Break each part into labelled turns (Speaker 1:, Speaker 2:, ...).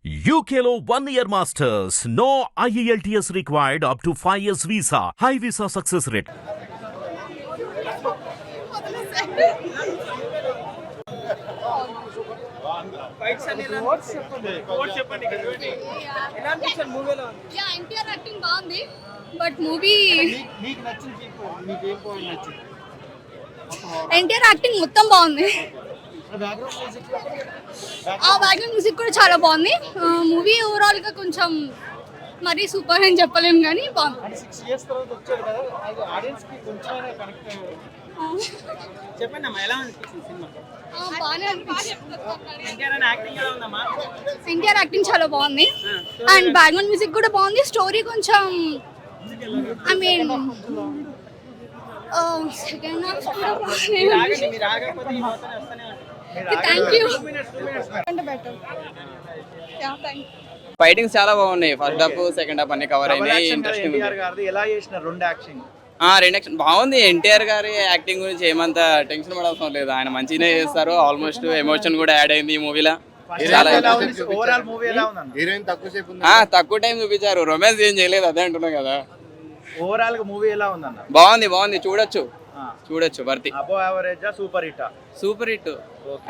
Speaker 1: UKLO 1 year masters. No IELTS required up to 5 years visa. High visa success rate.
Speaker 2: NTR acting బాగుంది but movie NTR acting మొత్తం బాగుంది. ఆ background music కూడా చాలా బాగుంది. మూవీ ఓవరాల్ గా కొంచెం మరీ సూపర్ అని చెప్పలేము కానీ బాగుంది. ఎన్టీఆర్ యాక్టింగ్ చాలా బాగుంది అండ్ బ్యాక్గ్రౌండ్ మ్యూజిక్ కూడా బాగుంది. స్టోరీ కొంచెం ఐ మీన్ సెకండ్ హాఫ్ కూడా బాగుంది. Thank you.
Speaker 3: ఫైటింగ్స్ చాలా బాగున్నాయి. ఫస్ట్ హాఫ్ సెకండ్ హాఫ్ అన్ని కవర్ అయినాయి. ఇంట్రెస్టింగ్ రెండు యాక్షన్ బాగుంది. ఎన్టీఆర్ గారి యాక్టింగ్ గురించి ఏమంత టెన్షన్ పడాల్సిన లేదు. ఆయన మంచిగానే చేస్తారు. ఆల్మోస్ట్ ఎమోషన్ కూడా యాడ్ అయింది ఈ మూవీలో. తక్కువ టైం చూపించారు. రొమాన్స్ ఏం చేయలేదు, అదే అంటున్నాం కదా.
Speaker 4: ఓవరాల్ గా మూవీ ఎలా ఉందన్న?
Speaker 3: బాగుంది చూడొచ్చు worthy.
Speaker 4: Above average super hit?
Speaker 3: Super hit.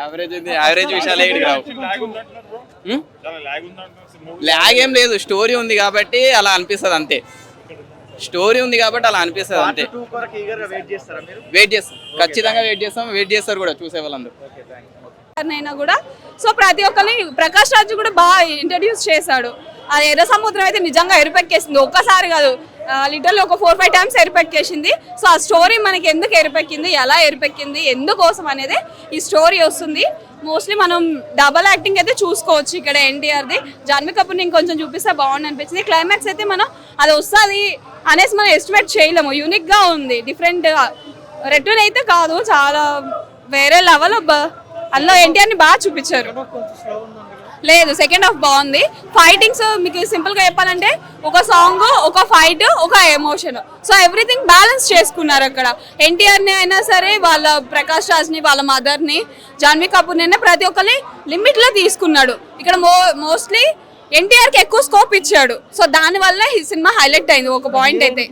Speaker 3: Average విషయాలే లాగ్ ఏం లేదు. స్టోరీ ఉంది కాబట్టి అలా అనిపిస్తుంది అంతే. అంతే. వెయిట్ చేస్తాం, ఖచ్చితంగా వెయిట్ చేస్తారు కూడా చూసే వాళ్ళందరూ.
Speaker 5: కూడా సో ప్రతి ఒక్కరిని ప్రకాష్ రాజు కూడా బాగా ఇంట్రడ్యూస్ చేశాడు. అది ఎర్ర సముద్రం అయితే నిజంగా ఎరుపెక్కేసింది. ఒక్కసారి కాదు, లిటరల్లీ ఒక 4-5 టైమ్స్ ఎరుపెక్కేసింది. సో ఆ స్టోరీ మనకి ఎందుకు ఎరుపెక్కింది, ఎలా ఎరుపెక్కింది, ఎందుకోసం అనేది ఈ స్టోరీ వస్తుంది. మోస్ట్లీ మనం డబల్ యాక్టింగ్ అయితే చూసుకోవచ్చు ఇక్కడ ఎన్టీఆర్ది. జాన్వీ కపూర్ని ఇంకొంచెం చూపిస్తే బాగుంది అనిపించింది. క్లైమాక్స్ అయితే మనం అది వస్తుంది అనేసి మనం ఎస్టిమేట్ చేయలేము. యూనిక్గా ఉంది, డిఫరెంట్గా. రిటర్న్ అయితే కాదు, చాలా వేరే లెవెల్. అందులో ఎన్టీఆర్ని బాగా చూపించారు. లేదు, సెకండ్ హాఫ్ బాగుంది. ఫైటింగ్స్ మీకు సింపుల్గా చెప్పాలంటే ఒక సాంగ్, ఒక ఫైట్, ఒక ఎమోషన్. సో ఎవ్రీథింగ్ బ్యాలెన్స్ చేసుకున్నారు అక్కడ. ఎన్టీఆర్ని అయినా సరే, వాళ్ళ ప్రకాష్ రాజ్ని, వాళ్ళ మదర్ని, జాన్వీ కపూర్ని అయినా ప్రతి ఒక్కరిని లిమిట్లో తీసుకున్నాడు. ఇక్కడ మోస్ట్లీ ఎన్టీఆర్కి ఎక్కువ స్కోప్ ఇచ్చాడు. సో దానివల్ల ఈ సినిమా హైలైట్ అయింది. ఒక పాయింట్ అయితే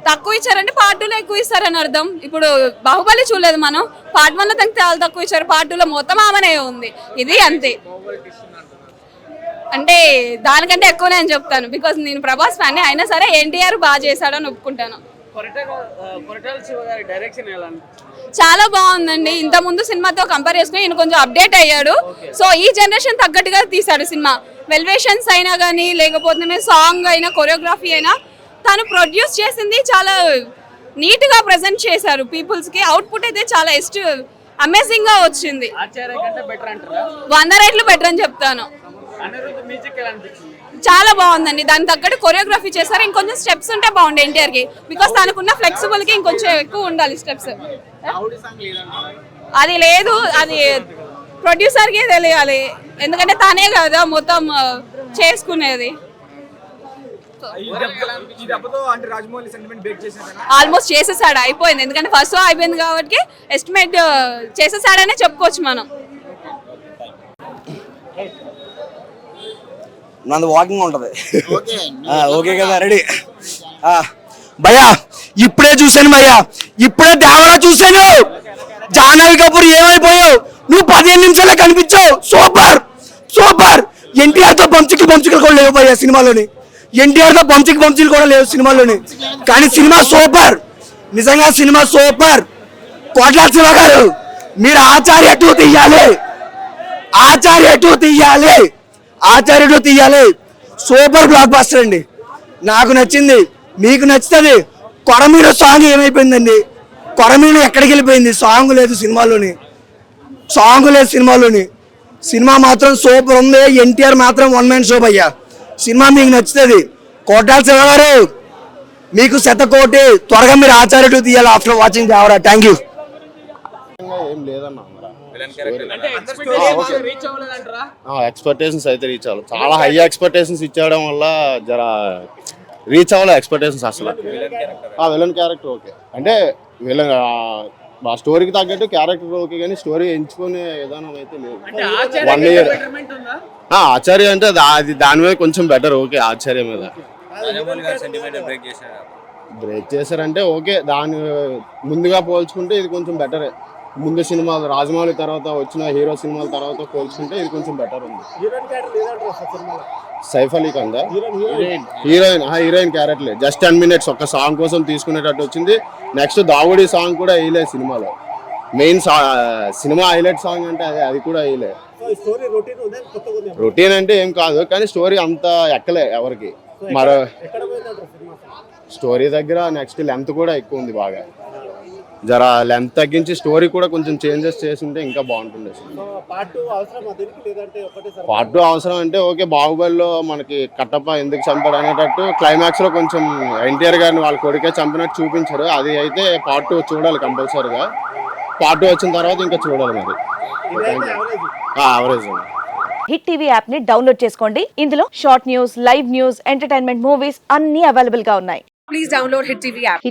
Speaker 5: తక్కువ ఇచ్చారంటే పార్ట్ 2లో ఎక్కువ ఇస్తారని అర్థం. ఇప్పుడు బాహుబలి చూడలేదు మనం, పార్ట్ 1లో తనకి చాలా తక్కువ ఇచ్చారు, పార్ట్ 2లో మొత్తం ఆమెనే ఉంది. ఇది అంతే. అంటే దానికంటే ఎక్కువనే అని చెప్తాను, బికాస్ నేను ప్రభాస్ ఫ్యాన్. అయినా సరే ఎన్టీఆర్ బాగా చేశాడని ఒప్పుకుంటాను. చాలా బాగుందండి. ఇంత ముందు సినిమాతో కంపేర్ చేసుకుని ఈయన కొంచెం అప్డేట్ అయ్యాడు. సో ఈ జనరేషన్ తగ్గట్టుగా తీశాడు సినిమా. వెల్వేషన్స్ అయినా కానీ, లేకపోతే సాంగ్ అయినా, కొరియోగ్రఫీ అయినా తను ప్రొడ్యూస్ చేసింది చాలా నీట్గా ప్రజెంట్ చేశారు పీపుల్స్కి. అవుట్పుట్ అయితే చాలా అమేజింగ్ గా వచ్చింది. 100 రెట్లు బెటర్ అని చెప్తాను. చాలా బాగుందండి. దాని తగ్గట్టు కొరియోగ్రఫీ చేశారు. ఇంకొంచెం స్టెప్స్ ఉంటే బాగుంది ఎన్టీఆర్కి, బికాస్ తనకున్న ఫ్లెక్సిబుల్ కి ఇంకొంచెం ఎక్కువ ఉండాలి స్టెప్స్. అది లేదు, అది ప్రొడ్యూసర్కే తెలియాలి, ఎందుకంటే తనే కదా మొత్తం చేసుకునేది. ఆల్మోస్ట్ చేసేసాడు, అయిపోయింది. ఎందుకంటే ఫస్ట్ అయిపోయింది కాబట్టి ఎస్టిమేట్ చేసేసాడనే చెప్పుకోవచ్చు మనం.
Speaker 6: nandu walking untadi okay kada ready భయ్యా ఇప్పుడే చూసాను భయ్యా, ఇప్పుడే దేవరా చూసాను. జాహ్నవి కపూర్ ఏమైపోయావు నువ్వు? 15 నిమిషాలే కనిపించావు. సూపర్. ఎన్టీఆర్ తో బంచులు కూడా లేవు భయ్యా సినిమాలోని. ఎన్టీఆర్ తో బంచులు కూడా లేవు సినిమాలోని. కానీ సినిమా సూపర్, నిజంగా సినిమా సూపర్. కోట్ల శివ గారు, మీరు ఆచార్య 2 తీయాలి. సూపర్ బ్లాక్ బస్టర్ అండి. నాకు నచ్చింది, మీకు నచ్చుతుంది. కొరమీర సాంగ్ ఏమైపోయిందండి? కొరమీర ఎక్కడికి వెళ్ళిపోయింది? సాంగ్ లేదు సినిమాలోని. సినిమా మాత్రం సూపర్ ఉంది. ఎన్టీఆర్ మాత్రం 1 మ్యాన్ షో అయ్యా. సినిమా మీకు నచ్చుతుంది. కోటాల శివ గారు, మీకు 100 త్వరగా మీరు ఆచార్య 2 తీయాలి after watching Devara. Thank you.
Speaker 7: ఏం లేదన్నా, ఎక్స్పెక్టేషన్స్ అయితే రీచ్ అవ్వాలి. చాలా హై ఎక్స్పెక్టేషన్స్ ఇచ్చేయడం వల్ల జర రీచ్ అవ్వాలి ఎక్స్పెక్టేషన్స్ అసలు. విలన్ క్యారెక్టర్ ఓకే, అంటే విలన్ స్టోరీకి తగ్గట్టు క్యారెక్టర్ ఓకే, కానీ స్టోరీ ఎంచుకునే విధానం అయితే లేదు. 1 year ఆచార్య అంటే అది దాని మీద కొంచెం బెటర్. ఓకే, ఆచార్య మీద బ్రేక్ చేశారంటే ఓకే, దాని ముందుగా పోల్చుకుంటే ఇది కొంచెం బెటరే. ముందు సినిమాలు రాజమౌళి తర్వాత వచ్చిన హీరో సినిమాల తర్వాత పోల్చుకుంటే ఇది కొంచెం బెటర్ ఉంది. Saif Ali Khan heroine character just 10 minutes ఒక సాంగ్ కోసం తీసుకునేటట్టు వచ్చింది. నెక్స్ట్ దావుడి సాంగ్ కూడా వేయలేదు సినిమాలో. మెయిన్ సినిమా హైలైట్ సాంగ్ అంటే అది కూడా వేయలే. రొటీన్ అంటే ఏం కాదు, కానీ స్టోరీ అంత ఎక్కలే ఎవరికి. మరో స్టోరీ దగ్గర నెక్స్ట్ లెంత్ కూడా ఎక్కువ ఉంది. బాగా జరా లెంత్ తగ్గించి స్టోరీ కూడా కొంచెం చేంజెస్ చేస్తుంటే ఇంకా బాగుంటుంది. పార్ట్ 2 అవసరం అంటే ఓకే, బాహుబలిలో మనకి కట్టప్ప ఎందుకు చంపాడు అనేటట్టు క్లైమాక్స్ లో కొంచెం ఎన్టీఆర్ గారిని వాళ్ళ కొడుకే చంపినట్టు చూపించారు. అది అయితే పార్ట్ 2 చూడాలి కంపల్సరీగా. పార్ట్ 2 వచ్చిన తర్వాత ఇంకా చూడాలి మరి. యావరేజ్
Speaker 8: హిట్ టీవీ యాప్ ని డౌన్లోడ్ చేసుకోండి. ఇందులో short news, live news, entertainment movies అన్ని అవైలబుల్ గా ఉన్నాయి. Please download hit TV app.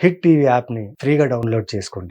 Speaker 9: Hit TV యాప్ని ఫ్రీగా డౌన్లోడ్ చేసుకోండి.